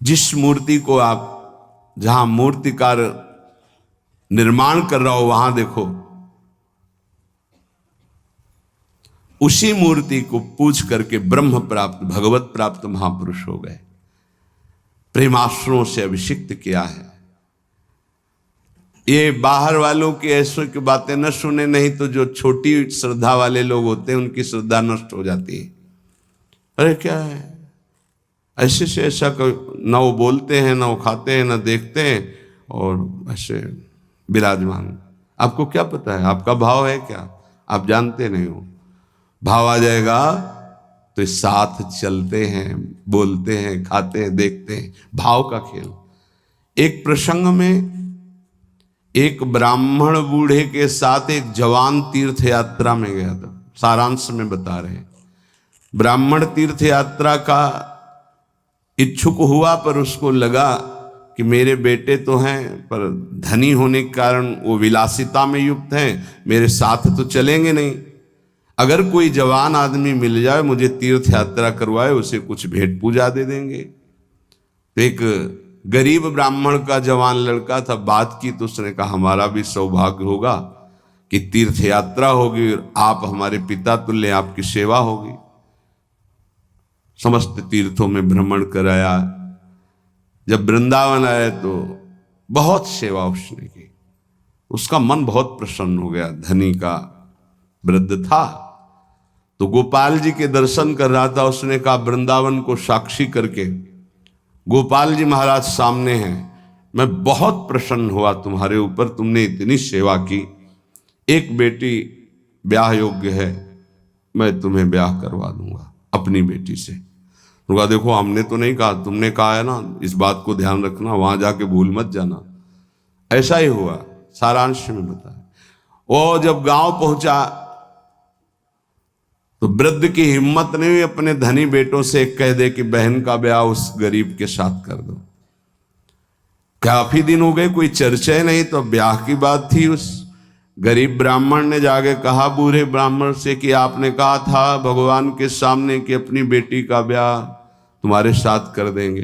जिस मूर्ति को आप जहां मूर्तिकार निर्माण कर रहा हो वहां देखो, उसी मूर्ति को पूज करके ब्रह्म प्राप्त भगवत प्राप्त महापुरुष हो गए, प्रेमाश्रुओं से अभिषिक्त किया है। ये बाहर वालों की ऐसों की बातें न सुने, नहीं तो जो छोटी श्रद्धा वाले लोग होते हैं उनकी श्रद्धा नष्ट हो जाती है। अरे क्या है, ऐसे से ऐसा न वो बोलते हैं, न वो खाते हैं, न देखते हैं, और ऐसे विराजमान। आपको क्या पता है, आपका भाव है क्या, आप जानते नहीं हो। भाव आ जाएगा तो साथ चलते हैं, बोलते हैं, खाते हैं, देखते हैं, भाव का खेल। एक प्रसंग में एक ब्राह्मण बूढ़े के साथ एक जवान तीर्थ यात्रा में गया था। सारांश में बता रहे हैं, ब्राह्मण तीर्थ यात्रा का इच्छुक हुआ, पर उसको लगा कि मेरे बेटे तो हैं पर धनी होने के कारण वो विलासिता में युक्त हैं, मेरे साथ तो चलेंगे नहीं। अगर कोई जवान आदमी मिल जाए, मुझे तीर्थ यात्रा करवाए, उसे कुछ भेंट पूजा दे देंगे। तो एक गरीब ब्राह्मण का जवान लड़का था, बात की तो उसने कहा हमारा भी सौभाग्य होगा कि तीर्थ यात्रा होगी और आप हमारे पिता तुल्य, आपकी सेवा होगी। समस्त तीर्थों में भ्रमण कराया। जब वृंदावन आए तो बहुत सेवा उसने की, उसका मन बहुत प्रसन्न हो गया। धनी का वृद्ध था तो गोपाल जी के दर्शन कर रहा था। उसने कहा वृंदावन को साक्षी करके, गोपाल जी महाराज सामने हैं, मैं बहुत प्रसन्न हुआ तुम्हारे ऊपर, तुमने इतनी सेवा की। एक बेटी ब्याह योग्य है, मैं तुम्हें ब्याह करवा दूंगा अपनी बेटी से। उनका देखो हमने तो नहीं कहा, तुमने कहा है ना, इस बात को ध्यान रखना, वहां जाके भूल मत जाना। ऐसा ही हुआ, सारांश में बताया। वो जब गांव पहुंचा तो वृद्ध की हिम्मत नहीं हुई अपने धनी बेटों से कह दे कि बहन का ब्याह उस गरीब के साथ कर दो। काफी दिन हो गए, कोई चर्चा ही नहीं, तो ब्याह की बात थी। उस गरीब ब्राह्मण ने जाके कहा बूढ़े ब्राह्मण से कि आपने कहा था भगवान के सामने कि अपनी बेटी का ब्याह तुम्हारे साथ कर देंगे।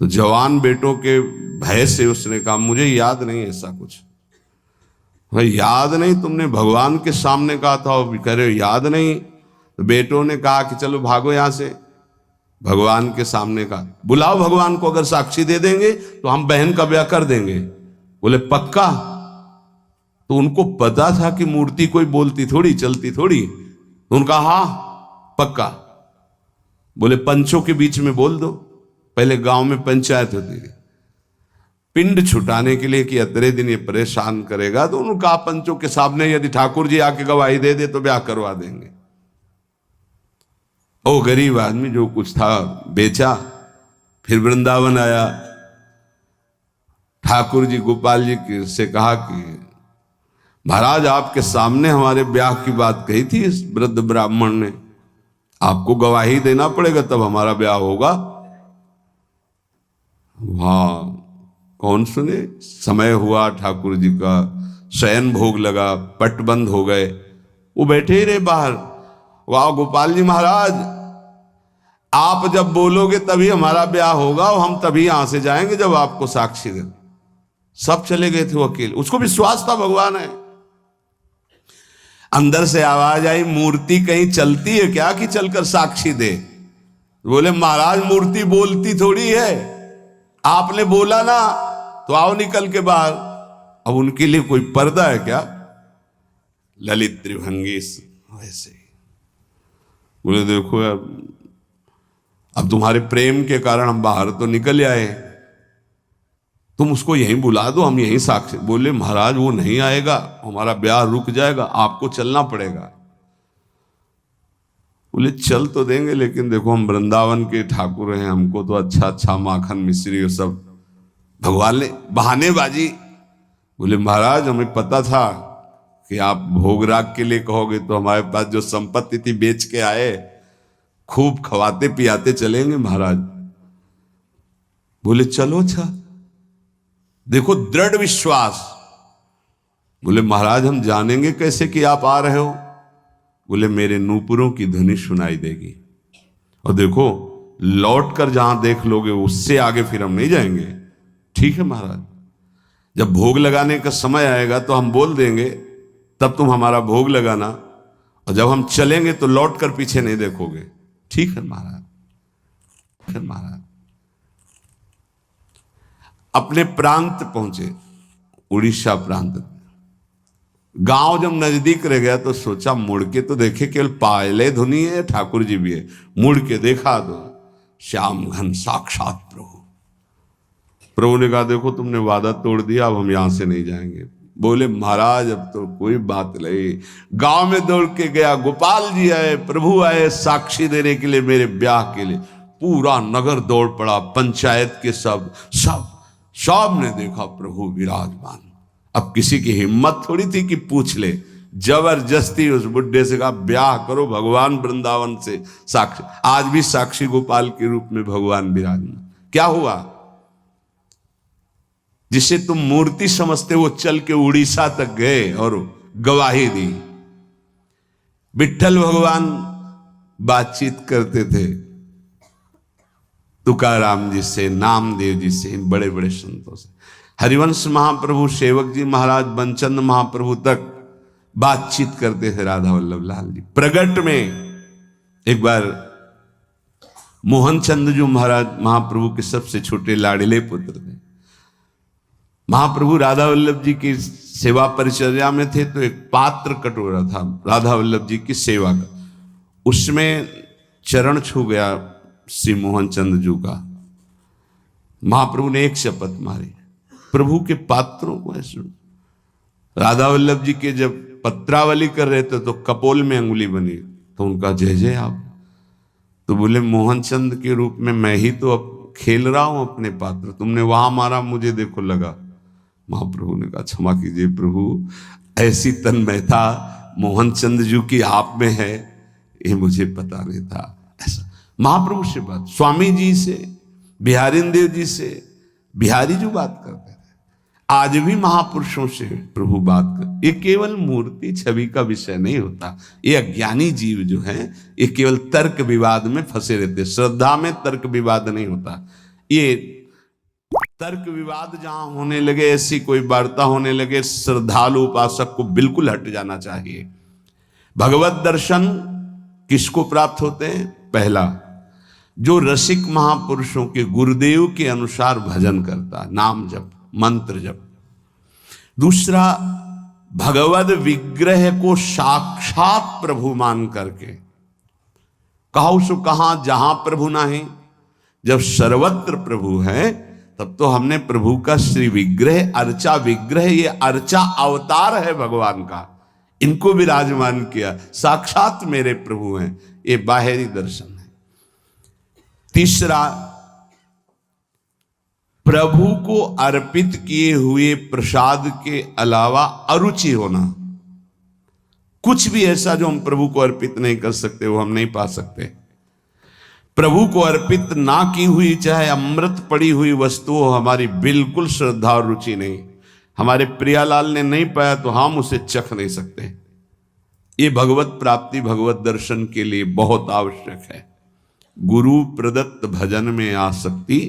तो जवान बेटों के भय से उसने कहा मुझे याद नहीं ऐसा कुछ। भाई याद नहीं, तुमने भगवान के सामने कहा था, और कह रहे हो याद नहीं। तो बेटों ने कहा कि चलो भागो यहां से, भगवान के सामने का बुलाओ, भगवान को अगर साक्षी दे देंगे तो हम बहन का ब्याह कर देंगे। बोले पक्का? तो उनको पता था कि मूर्ति कोई बोलती थोड़ी चलती थोड़ी। तो उनका हाँ पक्का। बोले पंचों के बीच में बोल दो, पहले गांव में पंचायत होती है पिंड छुटाने के लिए कि अतरे दिन ये परेशान करेगा। तो उन्होंने कहा पंचों के सामने यदि ठाकुर जी आके गवाही दे दे तो ब्याह करवा देंगे। ओ गरीब आदमी जो कुछ था बेचा, फिर वृंदावन आया। ठाकुर जी गोपाल जी से कहा कि महाराज आपके सामने हमारे ब्याह की बात कही थी इस वृद्ध ब्राह्मण ने, आपको गवाही देना पड़ेगा तब हमारा ब्याह होगा। वहां कौन सुने, समय हुआ, ठाकुर जी का शयन भोग लगा, पट बंद हो गए, वो बैठे ही रहे बाहर। वाह गोपाल जी महाराज, आप जब बोलोगे तभी हमारा ब्याह होगा और हम तभी यहां से जाएंगे जब आपको साक्षी दे। सब चले गए थे वो अकेले, उसको विश्वास था भगवान है। अंदर से आवाज आई मूर्ति कहीं चलती है क्या कि चलकर साक्षी दे? बोले महाराज मूर्ति बोलती थोड़ी है, आपने बोला ना तो आओ निकल के बाहर। अब उनके लिए कोई पर्दा है क्या? ललित त्रिभंगी वैसे। बोले देखो अब तुम्हारे प्रेम के कारण हम बाहर तो निकल आए, तुम उसको यहीं बुला दो, हम यहीं साक्षी। बोले महाराज वो नहीं आएगा, हमारा ब्याह रुक जाएगा, आपको चलना पड़ेगा। बोले चल तो देंगे लेकिन देखो हम वृंदावन के ठाकुर हैं, हमको तो अच्छा अच्छा माखन मिश्री और सब भगवान ने बहानेबाजी। बोले महाराज हमें पता था कि आप भोग राग के लिए कहोगे तो हमारे पास जो संपत्ति थी बेच के आए, खूब खवाते पियाते चलेंगे महाराज। बोले चलो अच्छा, देखो दृढ़ विश्वास। बोले महाराज हम जानेंगे कैसे कि आप आ रहे हो? बोले मेरे नूपुरों की ध्वनि सुनाई देगी, और देखो लौट कर जहां देख लोगे उससे आगे फिर हम नहीं जाएंगे। ठीक है महाराज, जब भोग लगाने का समय आएगा तो हम बोल देंगे, तब तुम हमारा भोग लगाना, और जब हम चलेंगे तो लौट कर पीछे नहीं देखोगे। ठीक है महाराज, ठीक है महाराज। अपने प्रांत पहुंचे, उड़ीसा प्रांत। गांव जब नजदीक रह गया तो सोचा मुड़ के तो देखे, केवल पायले धुनी है, ठाकुर जी भी है। मुड़ के देखा तो श्याम घन साक्षात प्रभु। प्रभु ने कहा देखो तुमने वादा तोड़ दिया, अब हम यहां से नहीं जाएंगे। बोले महाराज अब तो कोई बात नहीं। गांव में दौड़ के गया, गोपाल जी आए, प्रभु आए साक्षी देने के लिए मेरे ब्याह के लिए। पूरा नगर दौड़ पड़ा, पंचायत के सब ने देखा प्रभु विराजमान। अब किसी की हिम्मत थोड़ी थी कि पूछ ले, जबरदस्ती उस बुड्ढे से कहा ब्याह करो भगवान वृंदावन से साक्षी। आज भी साक्षी गोपाल के रूप में भगवान विराजमान। क्या हुआ? जिसे तुम मूर्ति समझते वो चल के उड़ीसा तक गए और गवाही दी। विट्ठल भगवान बातचीत करते थे तुकाराम जी से, नामदेव जी से, इन बड़े बड़े संतों से। हरिवंश महाप्रभु, सेवक जी महाराज, बनचंद महाप्रभु तक बातचीत करते थे राधा वल्लभ लाल जी। प्रगट में एक बार मोहन चंद जो महाराज महाप्रभु के सबसे छोटे लाडले पुत्र थे, महाप्रभु राधा वल्लभ जी की सेवा परिचर्या में थे, तो एक पात्र कटोरा था राधा वल्लभ जी की सेवा का, उसमें चरण छू गया श्री मोहन चंद जी का। महाप्रभु ने एक शपथ मारी, प्रभु के पात्रों को ऐसे। राधा वल्लभ जी के जब पत्रावली कर रहे थे तो कपोल में अंगुली बनी, तो उनका जय जय आप। तो बोले मोहन चंद के रूप में मैं ही तो अब खेल रहा हूं अपने पात्र, तुमने वहां मारा मुझे देखो लगा। महाप्रभु ने कहा क्षमा कीजिए प्रभु, ऐसी तन्मयता मोहन चंद जी की आप में है, ये मुझे पता नहीं था। ऐसा महाप्रभु से बात, स्वामी जी से, बिहारी देव जी से, बिहारी जो बात करते थे, आज भी महापुरुषों से प्रभु बात कर। ये केवल मूर्ति छवि का विषय नहीं होता। ये अज्ञानी जीव जो हैं ये केवल तर्क विवाद में फंसे रहते। श्रद्धा में तर्क विवाद नहीं होता। ये तर्क विवाद जहां होने लगे, ऐसी कोई वार्ता होने लगे, श्रद्धालु उपासक को बिल्कुल हट जाना चाहिए। भगवत दर्शन किसको प्राप्त होते हैं? पहला, जो रसिक महापुरुषों के गुरुदेव के अनुसार भजन करता, नाम जप, मंत्र जप। दूसरा, भगवद विग्रह को साक्षात प्रभु मान करके, कहो सो कहां जहां प्रभु नहीं, जब सर्वत्र प्रभु है तब तो हमने प्रभु का श्री विग्रह, अर्चा विग्रह, ये अर्चा अवतार है भगवान का, इनको विराजमान किया, साक्षात मेरे प्रभु हैं। ये बाहरी दर्शन है। तीसरा, प्रभु को अर्पित किए हुए प्रसाद के अलावा अरुचि होना। कुछ भी ऐसा जो हम प्रभु को अर्पित नहीं कर सकते वो हम नहीं पा सकते। प्रभु को अर्पित ना की हुई चाहे अमृत पड़ी हुई वस्तु हो, हमारी बिल्कुल श्रद्धा और रुचि नहीं। हमारे प्रियालाल ने नहीं पाया तो हम उसे चख नहीं सकते। ये भगवत प्राप्ति, भगवत दर्शन के लिए बहुत आवश्यक है। गुरु प्रदत्त भजन में आसक्ति,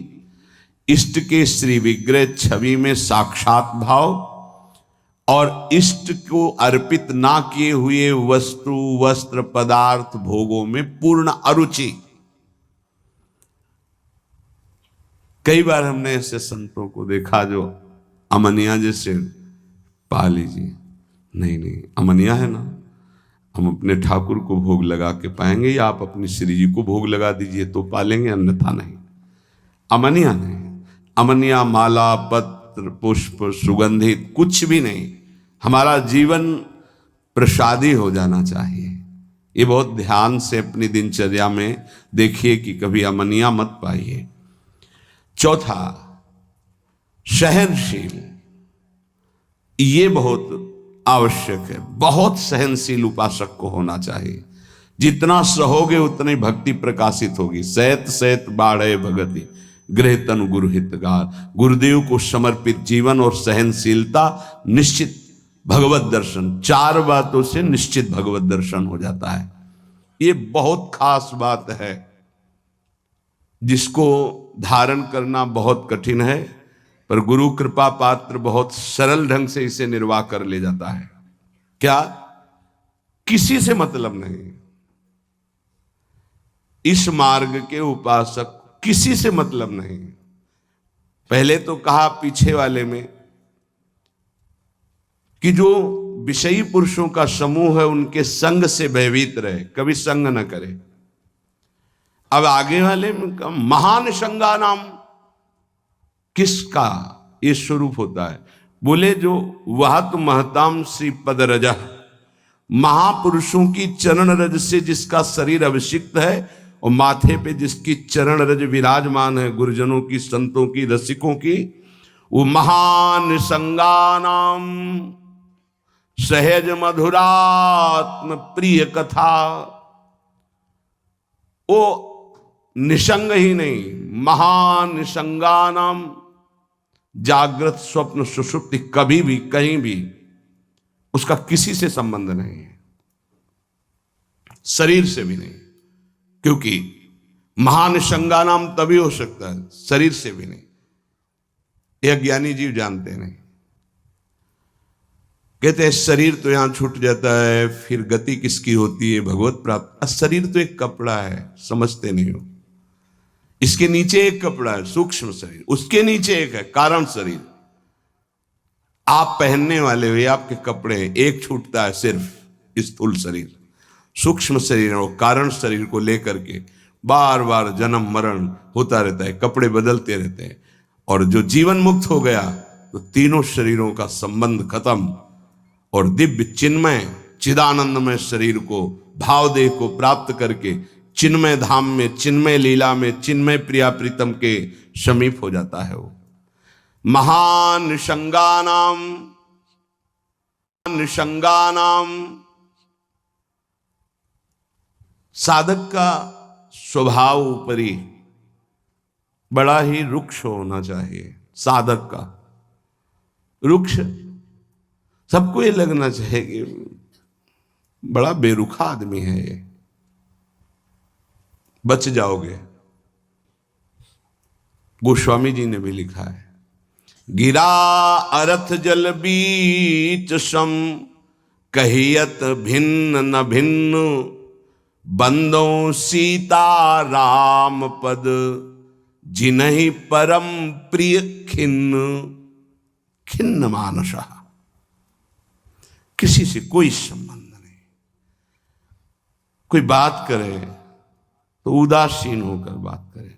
इष्ट के श्री विग्रह छवि में साक्षात भाव, और इष्ट को अर्पित ना किए हुए वस्तु, वस्त्र, पदार्थ, भोगों में पूर्ण अरुचि। कई बार हमने ऐसे संतों को देखा जो अमनिया जैसे, पा लीजिए, नहीं अमनिया है ना, हम अपने ठाकुर को भोग लगा के पाएंगे, या आप अपनी श्री जी को भोग लगा दीजिए तो पालेंगे, अन्यथा नहीं। अमनिया नहीं, अमनिया माला, पत्र, पुष्प, सुगंधित कुछ भी नहीं। हमारा जीवन प्रसादी हो जाना चाहिए। ये बहुत ध्यान से अपनी दिनचर्या में देखिए कि कभी अमनिया मत पाइए। चौथा, सहनशील, ये बहुत आवश्यक है। बहुत सहनशील उपासक को होना चाहिए। जितना सहोगे उतनी भक्ति प्रकाशित होगी। सैत सैत बाढ़े भगति, गृह तनु गुरु हितगार। गुरुदेव को समर्पित जीवन और सहनशीलता, निश्चित भगवत दर्शन। 4 बातों से निश्चित भगवत दर्शन हो जाता है। ये बहुत खास बात है। जिसको धारण करना बहुत कठिन है, पर गुरु कृपा पात्र बहुत सरल ढंग से इसे निर्वाह कर ले जाता है। क्या? किसी से मतलब नहीं। इस मार्ग के उपासक किसी से मतलब नहीं। पहले तो कहा पीछे वाले में कि जो विषयी पुरुषों का समूह है उनके संग से भयभीत रहे, कभी संग न करे। अब आगे वाले में कहा महान संगा नाम, किसका ये स्वरूप होता है? बोले जो वह तो महताम श्री पद रजा, महापुरुषों की चरण रज से जिसका शरीर अभिषिक्त है और माथे पे जिसकी चरण रज विराजमान है, गुरुजनों की, संतों की, रसिकों की, वो महान संगानाम सहज मधुरात्म प्रिय कथा, वो निसंग ही नहीं, महान निसंगानाम, जागृत स्वप्न सुषुप्ति कभी भी कहीं भी उसका किसी से संबंध नहीं है, शरीर से भी नहीं। क्योंकि महान संगानाम तभी हो सकता है, शरीर से भी नहीं। यह ज्ञानी जीव जानते नहीं। कहते हैं शरीर तो यहां छूट जाता है, फिर गति किसकी होती है? भगवत प्राप्त। शरीर तो एक कपड़ा है, समझते नहीं हो। इसके नीचे एक कपड़ा है, सूक्ष्म शरीर, उसके नीचे एक है कारण शरीर। आप पहनने वाले हो, ये आपके कपड़े हैं, एक छूटता है सिर्फ स्थूल शरीर। सूक्ष्म शरीर और कारण शरीर को लेकर के बार बार जन्म मरण होता रहता है, कपड़े बदलते रहते हैं। और जो जीवन मुक्त हो गया तो तीनों शरीरों का संबंध खत्म और दिव्य चिन्मय चिदानंदमय शरीर को, भावदेह को प्राप्त करके चिन्मय धाम में, चिन्मय लीला में, चिन्मय प्रिया प्रीतम के समीप हो जाता है। वो महान निसंगानाम, साधक का स्वभाव ऊपरी बड़ा ही रुक्ष होना चाहिए। साधक का रुक्ष, सबको ये लगना चाहिए कि बड़ा बेरुखा आदमी है ये, बच जाओगे। गोस्वामी जी ने भी लिखा है, गिरा अरथ जल बीच सम, कहियत भिन्न न भिन्न, बंदों सीता राम पद, जिन्हि परम प्रिय खिन्न, खिन्न मानसा। किसी से कोई संबंध नहीं। कोई बात करे तो उदासीन होकर बात करे,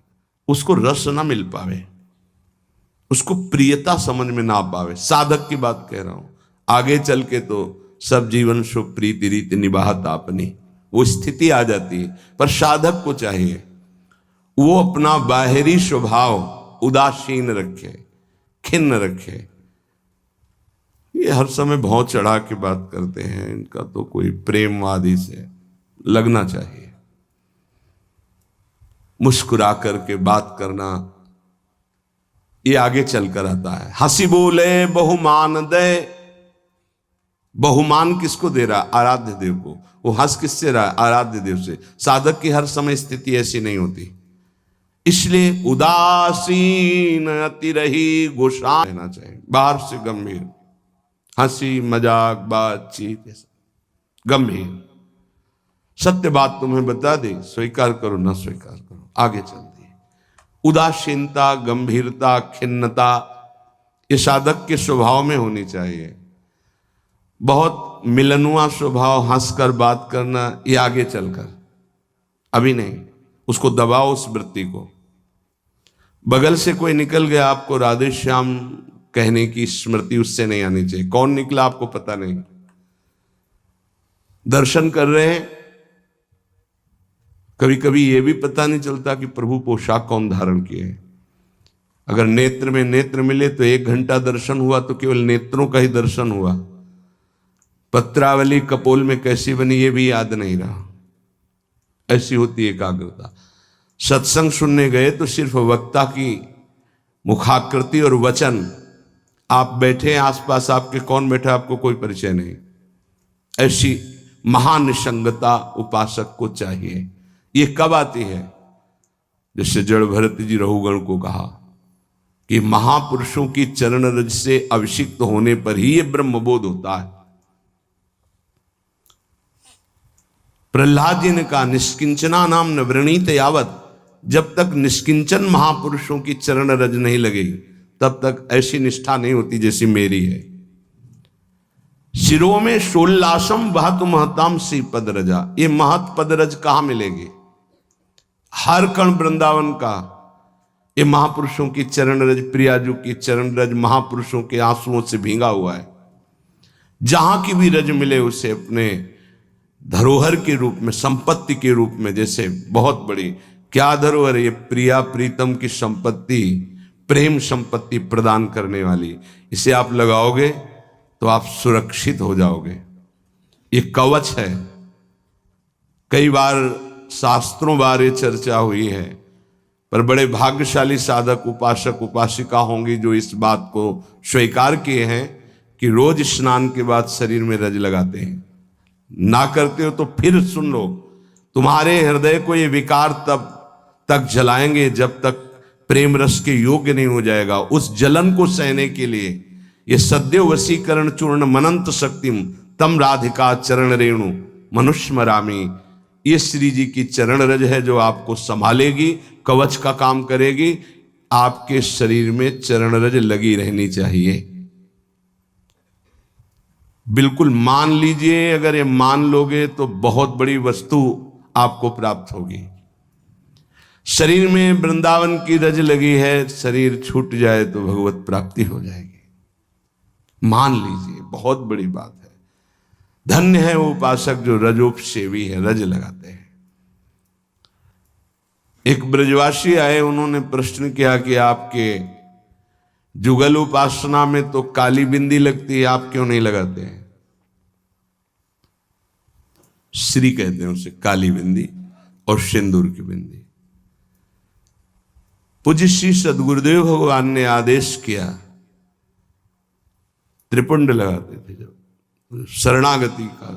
उसको रस ना मिल पावे, उसको प्रियता समझ में ना पावे। साधक की बात कह रहा हूं। आगे चल के तो सब जीवन शुभ प्रीति रीति निभाता अपनी, वो स्थिति आ जाती है। पर साधक को चाहिए वो अपना बाहरी स्वभाव उदासीन रखे, खिन्न रखे। ये हर समय भौं चढ़ा के बात करते हैं, इनका तो कोई प्रेमवादी से लगना चाहिए। मुस्कुरा करके बात करना, ये आगे चलकर आता है। हंसी बोले बहुमान दे, बहुमान किसको दे रहा? आराध्य देव को। वो हंस किससे रहा? आराध्य देव से। साधक की हर समय स्थिति ऐसी नहीं होती, इसलिए उदासीन अति रही गोसाई रहना चाहिए। बाहर से गंभीर, हंसी मजाक बातचीत गंभीर। सत्य बात तुम्हें बता दी, स्वीकार करो ना स्वीकार करो, आगे चलती है। उदासीनता, गंभीरता, खिन्नता ये साधक के स्वभाव में होनी चाहिए। बहुत मिलनुआ स्वभाव, हंसकर बात करना, ये आगे चलकर, अभी नहीं। उसको दबाओ उस वृत्ति को। बगल से कोई निकल गया, आपको राधे श्याम कहने की स्मृति उससे नहीं आनी चाहिए। कौन निकला आपको पता नहीं। दर्शन कर रहे हैं, कभी कभी ये भी पता नहीं चलता कि प्रभु पोशाक कौन धारण किए। अगर नेत्र में नेत्र मिले तो 1 घंटा दर्शन हुआ तो केवल नेत्रों का ही दर्शन हुआ। पत्रावली कपोल में कैसी बनी ये भी याद नहीं रहा। ऐसी होती एकाग्रता। सत्संग सुनने गए तो सिर्फ वक्ता की मुखाकृति और वचन, आप बैठे आसपास, आपके कौन बैठा आपको कोई परिचय नहीं। ऐसी महान निसंगता उपासक को चाहिए। ये कब आती है? जैसे जड़ भरत जी रहुगण को कहा कि महापुरुषों की चरण रज से अभिषिक्त होने पर ही यह ब्रह्मबोध होता है। प्रहलाद जी ने कहा निष्किंचना नाम न वृणीत यावत, जब तक निष्किंचन महापुरुषों की चरण रज नहीं लगेगी तब तक ऐसी निष्ठा नहीं होती जैसी मेरी है। शिरो में शोल्लासम वह तो महताम सी पद रजा, ये महत पद रज कहां मिलेगी? हर कण वृंदावन का ये महापुरुषों की चरण रज, प्रियाजू की चरण रज महापुरुषों के आंसुओं से भींगा हुआ है। जहां की भी रज मिले उसे अपने धरोहर के रूप में, संपत्ति के रूप में, जैसे बहुत बड़ी क्या धरोहर, ये प्रिया प्रीतम की संपत्ति, प्रेम संपत्ति प्रदान करने वाली, इसे आप लगाओगे तो आप सुरक्षित हो जाओगे। ये कवच है। कई बार शास्त्रों बारे चर्चा हुई है, पर बड़े भाग्यशाली साधक उपासक उपासिका होंगी जो इस बात को स्वीकार किए हैं कि रोज स्नान के बाद शरीर में रज लगाते हैं। ना करते हो तो फिर सुन लो, तुम्हारे हृदय को ये विकार तब तक जलाएंगे जब तक प्रेम रस के योग्य नहीं हो जाएगा। उस जलन को सहने के लिए ये सद्य वशीकरण चूर्ण मनंत शक्तिम तम राधिका चरण रेणु मनुष्मरामी, ये श्री जी की चरण रज है जो आपको संभालेगी, कवच का काम करेगी। आपके शरीर में चरण रज लगी रहनी चाहिए। बिल्कुल मान लीजिए, अगर ये मान लोगे तो बहुत बड़ी वस्तु आपको प्राप्त होगी। शरीर में वृंदावन की रज लगी है, शरीर छूट जाए तो भगवत प्राप्ति हो जाएगी। मान लीजिए, बहुत बड़ी बात है। धन्य है वो उपासक जो रजोपसेवी है, रज लगाते हैं। एक ब्रजवासी आए, उन्होंने प्रश्न किया कि आपके जुगल उपासना में तो काली बिंदी लगती है, आप क्यों नहीं लगाते हैं? श्री कहते हैं उसे, काली बिंदी और सिंदूर की बिंदी। पूज्य श्री सदगुरुदेव भगवान ने आदेश किया, त्रिपुंड लगाते थे जब शरणागति का,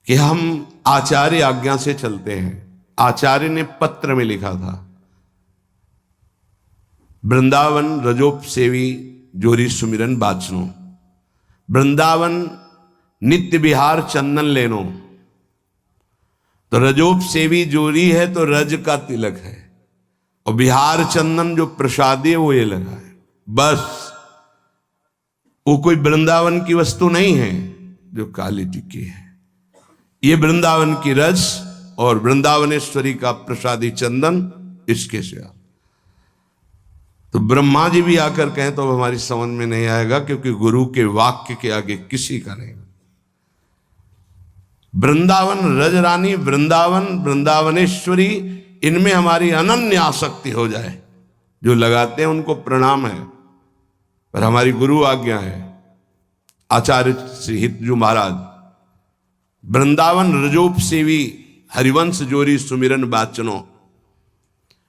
कि हम आचार्य आज्ञा से चलते हैं। आचार्य ने पत्र में लिखा था, वृंदावन रजोपसेवी जोरी सुमिरन बाचनो, वृंदावन नित्य विहार चंदन लेनो। तो रजोपसेवी जोरी है तो रज का तिलक है, और बिहार चंदन जो प्रसादी है वो ये लगा है। बस वो कोई वृंदावन की वस्तु नहीं है जो काली टिक्की है, ये वृंदावन की रज और वृंदावनेश्वरी का प्रसादी चंदन, इसके से। तो ब्रह्मा जी भी आकर कहें तो हमारी समझ में नहीं आएगा, क्योंकि गुरु के वाक्य के आगे किसी का नहीं। वृंदावन रज रानी, वृंदावन वृंदावनेश्वरी, इनमें हमारी अनन्य आसक्ति हो जाए। जो लगाते हैं उनको प्रणाम है, पर हमारी गुरु आज्ञा है। आचार्य श्री हितजू महाराज, वृंदावन रजोपसेवी हरिवंश जोरी सुमिरन बाचनो,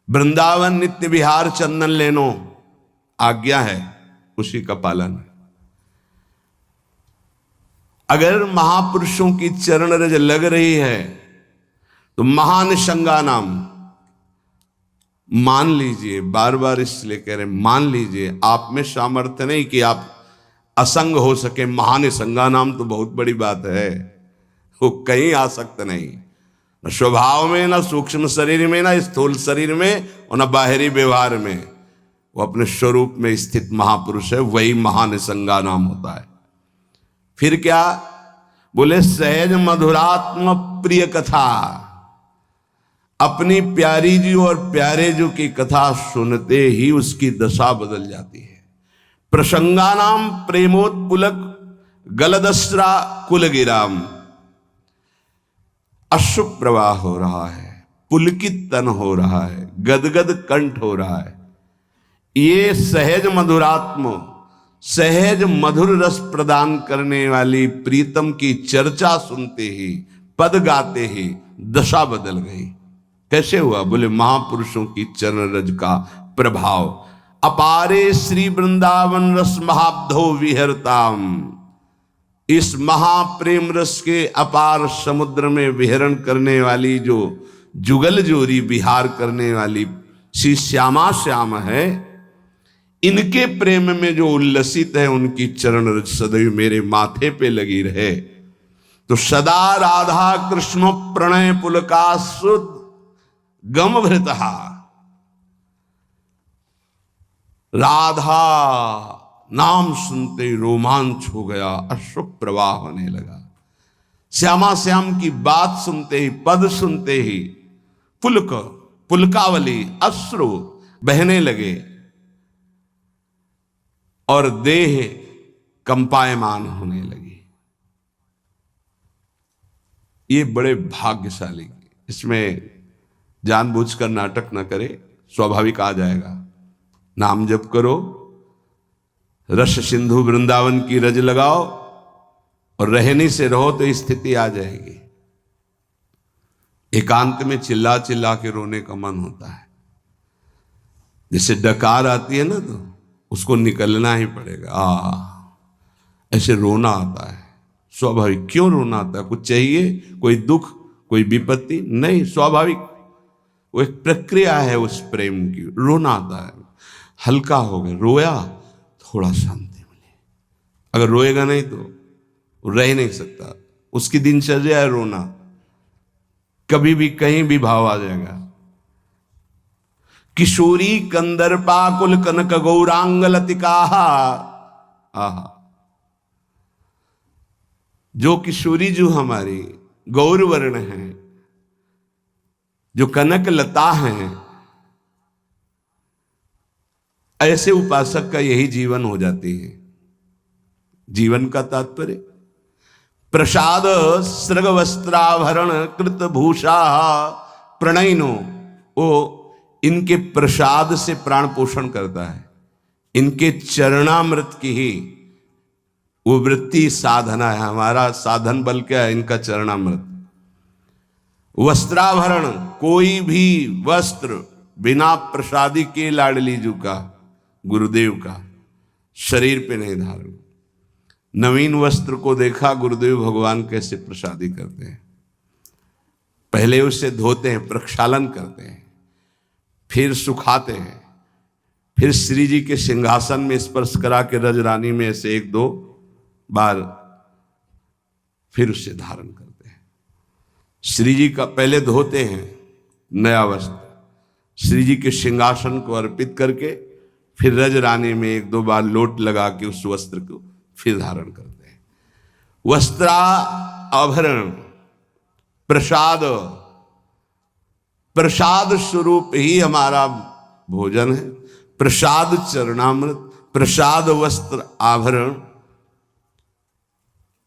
वृंदावन नित्य विहार चंदन लेनो, आज्ञा है, उसी का पालन है। अगर महापुरुषों की चरण रज लग रही है तो महानिशंगा नाम, मान लीजिए, बार बार इसलिए कह रहे, मान लीजिए। आप में सामर्थ्य नहीं कि आप असंग हो सके। महानिशंगा नाम तो बहुत बड़ी बात है, वो कहीं आ सकता नहीं, न स्वभाव में, न सूक्ष्म शरीर में, न स्थूल शरीर में, और न बाहरी व्यवहार में। वो अपने स्वरूप में स्थित महापुरुष है, वही महानिशंगा नाम होता है। फिर क्या बोले? सहज मधुरात्म प्रिय कथा, अपनी प्यारी जी और प्यारे जी की कथा सुनते ही उसकी दशा बदल जाती है। प्रसंगानाम प्रेमोत्पुलक गलदस्रा कुलगिराम, अश्रु प्रवाह हो रहा है, पुलकित तन हो रहा है, गदगद कंठ हो रहा है। ये सहज मधुरात्म, सहज मधुर रस प्रदान करने वाली प्रीतम की चर्चा सुनते ही, पद गाते ही दशा बदल गई। कैसे हुआ? बोले महापुरुषों की चरण रज का प्रभाव। अपारे श्री वृंदावन रस महाब्धो विहरताम, इस महाप्रेम रस के अपार समुद्र में विहरण करने वाली जो जुगल जोरी विहार करने वाली श्री श्यामा श्याम है, इनके प्रेम में जो उल्लसित है उनकी चरण रज सदैव मेरे माथे पे लगी रहे। तो सदा राधा कृष्ण प्रणय पुलकासुद गम भृतहा, राधा नाम सुनते रोमांच हो गया, अश्रु प्रवाह होने लगा। श्यामा श्याम की बात सुनते ही, पद सुनते ही पुलक पुलकावली अश्रु बहने लगे और देह कंपायमान होने लगी। ये बड़े भाग्यशाली, इसमें जानबूझकर नाटक न करे, स्वाभाविक आ जाएगा। नाम जप करो, रस सिंधु वृंदावन की रज लगाओ और रहने से रहो तो स्थिति आ जाएगी। एकांत में चिल्ला चिल्ला के रोने का मन होता है, जैसे डकार आती है ना तो उसको निकलना ही पड़ेगा। ऐसे रोना आता है स्वाभाविक। क्यों रोना आता है? कुछ चाहिए, कोई दुख, कोई विपत्ति? नहीं, स्वाभाविक वो एक प्रक्रिया है उस प्रेम की। रोना आता है, हल्का हो गया, रोया, थोड़ा शांति मिले। अगर रोएगा नहीं तो रह नहीं सकता, उसकी दिनचर्या है रोना, कभी भी कहीं भी भाव आ जाएगा। किशोरी कंदर्पा कुल कनक गौरांग लतिका, आहा, जो किशोरी जो हमारी गौर वर्ण है, जो कनक लता हैं, ऐसे उपासक का यही जीवन हो जाती है। जीवन का तात्पर्य प्रसाद सृग वस्त्राभरण कृत भूषा प्रणयनो, वो इनके प्रसाद से प्राण पोषण करता है। इनके चरणामृत की ही वो वृत्ति साधना है। हमारा साधन बल क्या है? इनका चरणामृत। वस्त्राभरण, कोई भी वस्त्र बिना प्रसादी के लाडली जू का, गुरुदेव का, शरीर पे नहीं धारण। नवीन वस्त्र को देखा गुरुदेव भगवान कैसे प्रसादी करते हैं। पहले उसे धोते हैं, प्रक्षालन करते हैं, फिर सुखाते हैं, फिर श्री जी के सिंहासन में स्पर्श करा के रज रानी में ऐसे 1-2 बार फिर उसे धारण करते हैं। श्री जी का पहले धोते हैं नया वस्त्र, श्री जी के सिंहासन को अर्पित करके फिर रज रानी में 1-2 बार लोट लगा के उस वस्त्र को फिर धारण करते हैं। वस्त्रा आभरण प्रसाद, प्रसाद स्वरूप ही हमारा भोजन है। प्रसाद चरणामृत, प्रसाद वस्त्र आभरण,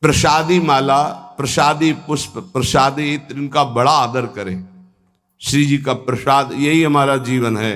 प्रसादी माला, प्रसादी पुष्प, प्रसादी इत्र, इनका बड़ा आदर करें। श्री जी का प्रसाद, यही हमारा जीवन है।